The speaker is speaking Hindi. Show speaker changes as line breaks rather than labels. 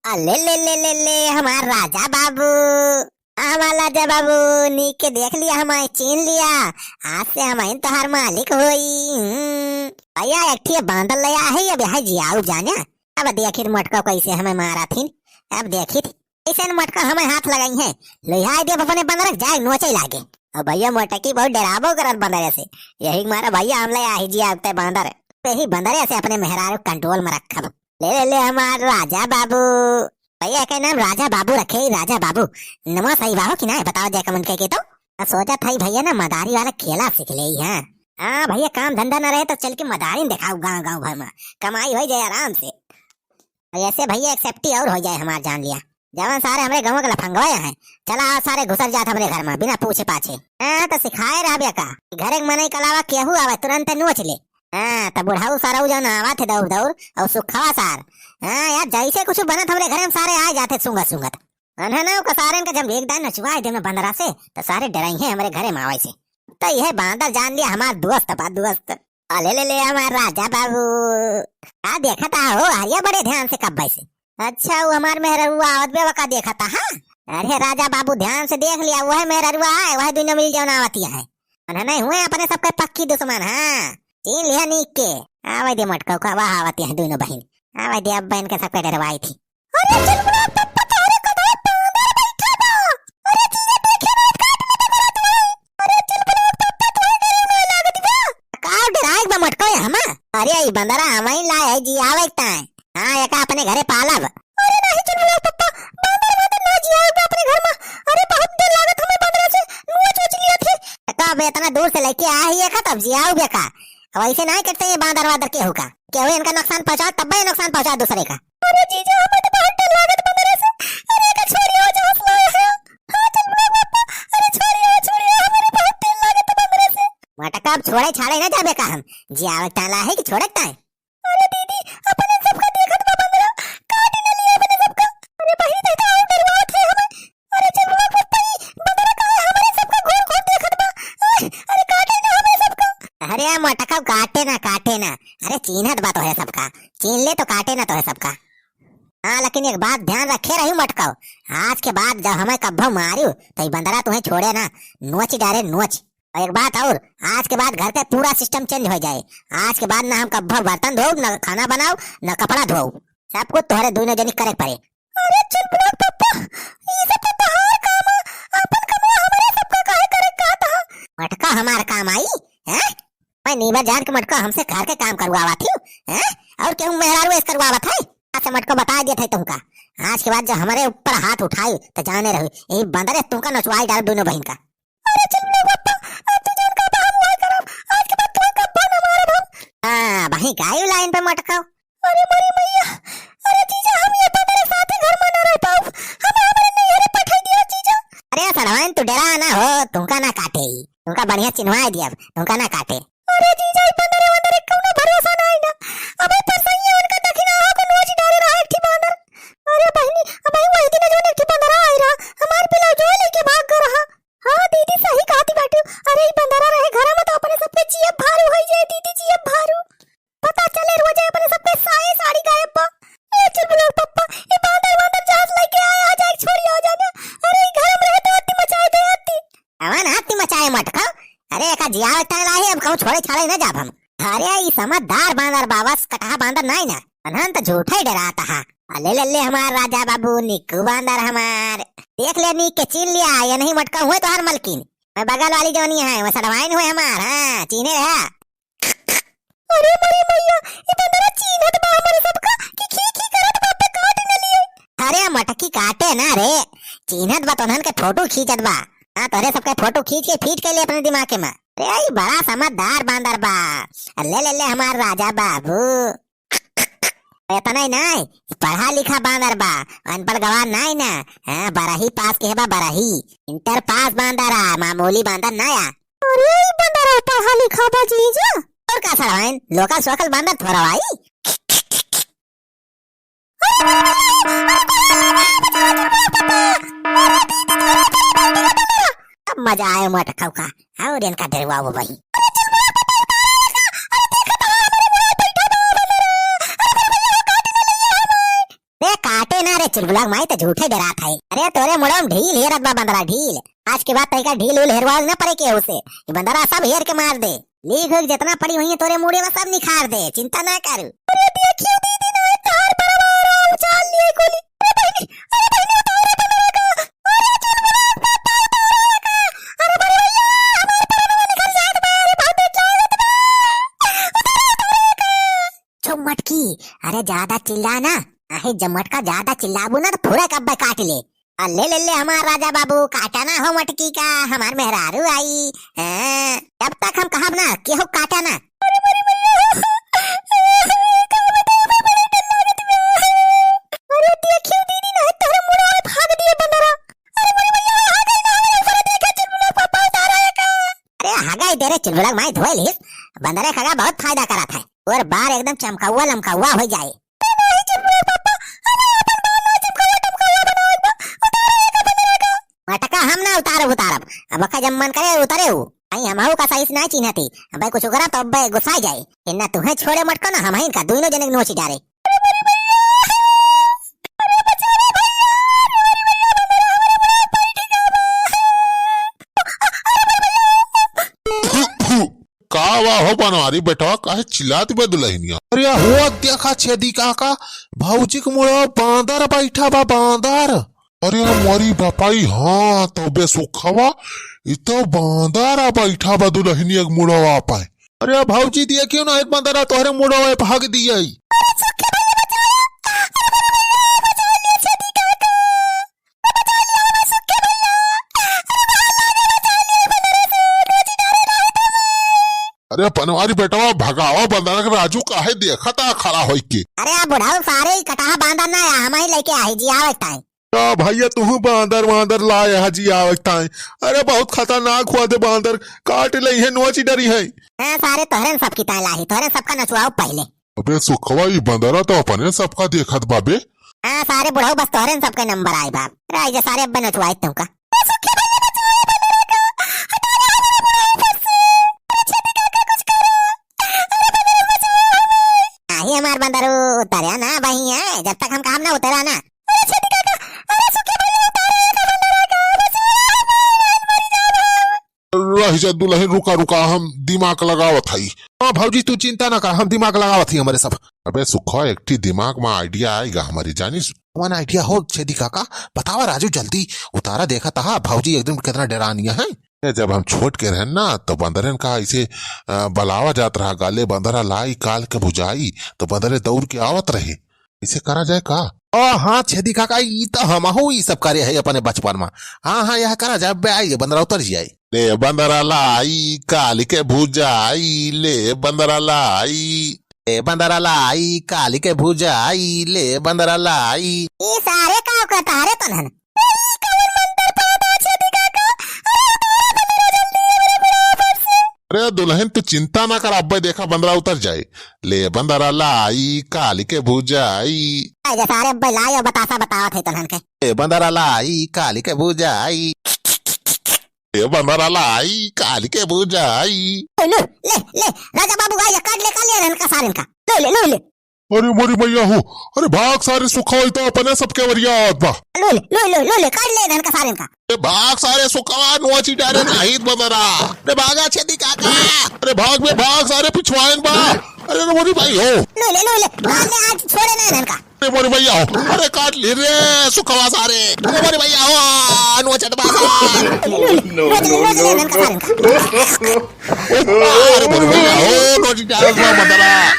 ले ले ले ले ले हमार राजा बाबू। हमार राजा बाबू नीक के देख लिया, हमारे चीन लिया। आज से हमारे तोहार मालिक होई। भैया एक ठे बांदर ले आ है, अब यहाँ जियाऊ जाने। अब देखी मटका कैसे हमें मारा थी। अब देखी ऐसे मटका हमें हाथ लगाई है। लोहा दे अपने बंदर जाए नोचे लागे। अब भैया मटकी बहुत डरावो करत बंदर से। यही मारा भैया हम ले आ जिया बंदर। यही बंदर से अपने मेहरारू कंट्रोल में रखब। ले ले ले हमार राजा बाबू। भैया का नाम राजा बाबू रखे, राजा बाबू। नमो सही बाहो कि ना बताओ जय कमन के तो सोचा था भैया ना मदारी वाला खेला सीख ले। हाँ भैया काम धंधा न रहे तो चल के मदारी दिखाओ गाँव गाँव भर में, कमाई हो जाए आराम से। ऐसे भैया एक सेफ्टी और हो जाए हमार जान लिया। जवान सारे हमारे गाँव का लफंगवाया है, चला सारे घुसर जात हमारे घर में बिना पूछे पाछे। हाँ तो सिखाए रहा का घर एक मने कलावा केहू आवे तुरंत नोच ले। हाँ तब बुढ़ाऊ सारा जन आवा थे दौड़ दौड़ और सुखवा सार। हाँ यार जैसे कुछ बनत हमारे घर में सारे आ जाते सुंगत सुंगत। ना का सारे का जब एक दान नचवाए दे बंदरा से तो सारे डराई है हमारे घरे में आवे से। तो यह बांदर जान लिया हमार दोस्त बा दोस्त। ले ले ले हमार राजा बाबू। क्या देखा था हो हरिया बड़े ध्यान से कब से। अच्छा वो हमार मेहरुआ आवत बेवका देखा था। हाँ अरे राजा बाबू ध्यान से देख लिया, वह मेहरुआ है वह दोनों मिल जाओ आवती है। नहीं हुए अपने सबके पक्की दुश्मन। हाँ चीन लिया नीक के आवे दे मटका का वाह आवती है दोनों बहन। आवे दे अब बहन के सबके डरवाई थी। अरे चल बुला पप्पा तारे कदाई बांदर बैठा बा। अरे चीजे देखे ना काट में तो करत है। अरे चल बुला पप्पा तारे डरे में लागत बा। का डराई बा मटका हम। अरे ई बंदरा हमें लाए जी आवे ताए। हां एका अपने घरे पालब। अरे नहीं चल बुला पप्पा बांदर ना जी आवे अपने घर में। अरे बहुत डर लागत हमें बंदरा से नोच ओच लिया थे। कब इतना दूर से लेके आ ही का तब जी आओ बेका। वैसे नहीं करते ये बांदर वादर के होगा क्या हुए इनका नुकसान पहुंचाओ तब भी नुकसान पहुंचाओ दूसरे का। अरे जीजा हमें तो बहुत डर लागत बंदर से। अरे का छोरी हो जा हंसला है। हां चल बुला पापा। अरे छोरी हमारे बहुत डर लागत बंदर से। मटका अब छोड़े छाड़े ना जाबे का हम जी आवत ताला है कि छोड़त ताए। अरे दीदी अपने सबका देखत बा बंदर काट न लिया अपने सबका। अरे बहिन दे तो डरवात है हमें। अरे चल बुला पापा बंदर का हमारे सबका घूर घूर देखत बा। अरे काटे ना हमें सबका। अरे मटका काटे ना। अरे चीनत बात है सबका, चीन ले तो काटे ना तो है सबका। हाँ लेकिन एक बात ध्यान रखे रही मटका, आज के बाद जब हमें कब्बो मारियो तो ये बंदरा तुम्हें छोड़े ना, नोच डाले नोच। और एक बात और, आज के बाद घर का पूरा सिस्टम चेंज हो जाए। आज के बाद ना हम कब्बो बर्तन धो, ना खाना बनाओ, ना कपड़ा धो, सब कुछ तुम्हारे दोनों जनी करे पड़े। अरे चल बुला पापा ये सब तो तहार काम अपन कमा हमारे सबका काहे करे का था। मटका हमार काम आई हैं? मैं नीबर जान के मटका हमसे घर के काम करवावा थी हैं? और क्यों मेहरारू इस करवावा था? आज से मटका बता दिया था तुमका। आज के बाद जब हमारे ऊपर हाथ उठाई तो जाने रहो यही बंदर है तुमका नचवाई डाल दोनों बहन का। अरे चल ना पापा अब तो जान का हम वही करो, आज के बाद तुम्हें कब्बो ना मारब हम। हां भाई गाय लाइन पे मटका। अरे मरी मैया। अरे जीजा हम ये बंदर साथ घर में ना रह पाऊ, हमें हमारे नैहरे पठाई दिया जीजा। अरे सड़वाइन तू डरा ना हो, तुमका ना काटे, तुमका बढ़िया चिन्हवा दिया, तुमका ना काटे। अरे जीजा ई बंदर कौनो भरोसा नहीं ना, अबे परसैया उनका दखिना हो को नोच डाले रहा एक थी बंदर। अरे बहनी अब वही दिन जो एक थी बंदर आई रहा हमार पिला जो लेके भाग कर रहा। हां दीदी सही कहती बाटू। अरे ई बंदर रहे घर में तो अपने सब पे जीएफ भारू हो जाए दीदी, जीएफ भारू पता चले रोज अपने सब पे साए साड़ी गायब बा। ए चल बुला पप्पा ये बंदर जहाज लेके आया आ जाए छोड़ी हो जाना। अरे घर में रहे तो आती मचाए दे आती अवन आती मचाए मटका। अरे का जियावत टाला है अब कहूं छोड़े छाड़े न जाब हम। अरे ई समझदार बांदर बाबस कटहा बांदर नहीं ना, अनहन तो झूठा ही डराता है। ले ले ले हमार राजा बाबू निक्कू बांदर हमार देख ले नीक के चीन लिया। ये नहीं मटका हुए तो हर मलकिन मैं बगल वाली जोनी है वो सड़वाइन हुए हमार। हां चीने रहा। अरे मरी मैया ये बंदर चीनत बा हमारे सबका कि खी करत बापे काट न लिए। अरे मटकी काटे ना रे, चीनत बा तोहन के फोटो खींचत बा। हाँ तोरे सबके फोटो खींच के फीट के लिए अपने दिमाग में। अरे बड़ा समझदार बांदर बा। ले ले ले हमार राजा बाबू। इतना ही नहीं पढ़ा लिखा बांदर बा, अनपढ़ गवार नहीं ना। हाँ बराही पास के बा, बराही इंटर पास बांदर आ, मामूली बांदर ना या। अरे ई बांदर पढ़ा लिखा बा जीजा और का सड़वाइन लोकल सोकल बांदर थोड़ा भाई। अब मजा आया मटका का और इनका डरवा वो भाई। काटे ना रे चिलबुलाक माई तो झूठे डरात है। अरे तोरे मुड़म ढील हेरत बा बंदरा ढील। आज के बाद तरीका ढील उल हेरवाज न पड़े के उसे। ये बंदरा सब हेर के मार दे। लीक हुक जितना पड़ी हुई है तोरे मुड़े में सब निखार दे, चिंता ना कर। अरे देखियो दीदी ना तार पर उछाल लिए गोली। अरे बहनी उतारे बंदरा का। अरे चिलबुलाक अरे बड़े भैया हमारे पर में निकल जात बा। अरे बहुत चालत बा। चुप मटकी, अरे ज्यादा चिल्ला ना। आहे जमट का ज्यादा चिल्लाबू ना तो पूरा कब्बे काट ले। ले ले ले हमार राजा बाबू, काटा ना हो मटकी का, हमार मेहरारू आई। जब तक हम कहब ना कि हो काटा ना। अरे देखियो दीदी ना तोरे मुड़ा में भाग दिए बंदरा। अरे बड़ी भैया आ गई ना, हमें ऊपर देखा चिलबुलाक पापा उतारा है का। अरे हागा तेरे चिलबुलाक माई धोए लिस। बंदरे खगा बहुत फायदा करा था और बार एकदम चमकावा लमकावा हो जाए। मटका हम ना उतारब अब जब मन करे उतारे हूँ। हमारू का साइज ना चिन्ह थी अब कुछ करा तो अब गुस्सा जाए। इन्ना तुम्हें छोड़े मटको ना हम का दोनों जने नोची जा रहे।
का हो बनवारी बेटा काहे चिल्लाती बे दुल्हनिया। अरे हुआ देखा छेदी काका भाऊजी के मुड़ा बांदर बैठा बा बांदर। अरे हमारी बापाई हाँ तो बे सुखवा इतो बांदर बैठा बा दुल्हनिया के मुड़वा पाए। अरे भाऊजी दिया क्यों ना एक बांदर तोहरे मुड़वा भाग दिया। अरे पनवारी बेटवा भगावा बंदर के राजू काहे देखा था खड़ा हो के।
अरे आप बुढ़ाऊ सारे कटाहा बांदर ना हम ही लेके आए जी आवत है।
भैया तू बांदर वांदर लाए हाजी आवत है। अरे बहुत खतरनाक हुआ थे बांदर काट ले है नोची डरी है।
सारे तोहरे सब की ताला ही तोहरे सबका नचवाओ पहले।
अबे सुखवा ये बंदरा तो अपने सबका देखत बाबे।
सारे बुढ़ाऊ बस तोहरे सबके नंबर आए बाप। राजा सारे अब नचवाए तुमका। हमार बंदरू उतरिया ना भैया जब तक हम काम ना उतरा ना।
दुल्हन रुका रुका हम दिमाग लगावत हई। हाँ भाजी तू चिंता ना कर हम दिमाग लगावत ही हमारे सब। अबे सुखो एक दिमाग में आइडिया आएगा हमारी जानिस। वन आइडिया हो छेदी काका बतावा राजू जल्दी उतारा देखा था भाजी एकदम कितना डरानिया है। जब हम छोट के रहन ना तो बंदरन का ऐसे बलावा जात रहा गाले बंदरा लाई काल के बुझाई तो बंदरे दौड़ के आवत रहे। इसे करा जाए का। हाँ छेदी काका ई तो हम ही सब करे है अपने बचपन में। हाँ यह करा जाए बे आई बंदरा उतर जाए। ले बंदरा लाई काल के भुजाई ले बंदरा लाई। ले बंदरा लाई काल के भुजाई ले बंदरा लाई।
ये सारे का करता रे तनहन।
अरे दुल्हन तू चिंता ना कर अब्बे देखा बंदरा उतर जाए। ले बंदरा लाई काली के भुजाई।
सारे अब्बे लाई और बतासा बतावा थे तनहन के।
ले बंदरा लाई काली के भुजाई। ले बंदरा लाई काली के भुजाई।
ले राजा बाबू गाय काट ले रन का सारे का। ले
अरे मोरी मैया हो। अरे भाग सारे सुखा तो अपने सबके वरिया बा।
ले काट ले रन का सारे का।
भाग सारे सुखवा नोची डारे नाहित बंदरा। अरे भागा छेदी काका। अरे भाग सारे पिछवाएन बा। अरे मोरी भाई हो।
ले आज छोड़े ना रन का।
अरे मोरी भैया हो। अरे काट ले रे सुखवा सारे। अरे मोरी भैया हो नोचट बा।
ले रन का सारे का।
अरे मोरी भैया हो नोची डारे बंदरा।